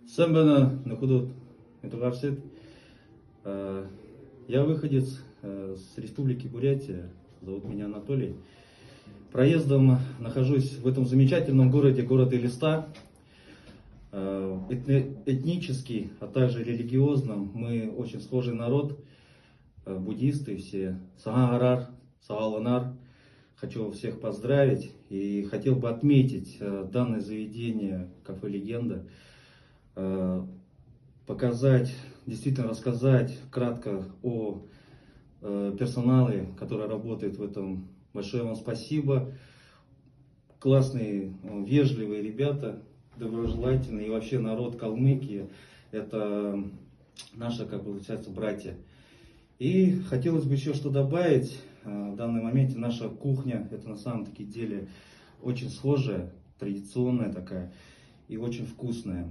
Сэмбэна Нахудут Метугарсет. Я выходец с республики Бурятия. Зовут меня Анатолий. Проездом нахожусь в этом замечательном городе, город Элиста. Этнически, а также религиозно мы очень схожий народ. Буддисты все. Сагангарар, Сагаланар. Хочу всех поздравить и хотел бы отметить данное заведение «Кафе Легенда». Показать, действительно рассказать кратко о персонале, который работает в этом. Большое вам спасибо. Классные, вежливые ребята, доброжелательные. И вообще народ Калмыкии — это наши, как бы, получается, братья. И хотелось бы еще что добавить. В данный момент наша кухня, это на самом-таки деле очень схожая, традиционная такая и очень вкусная.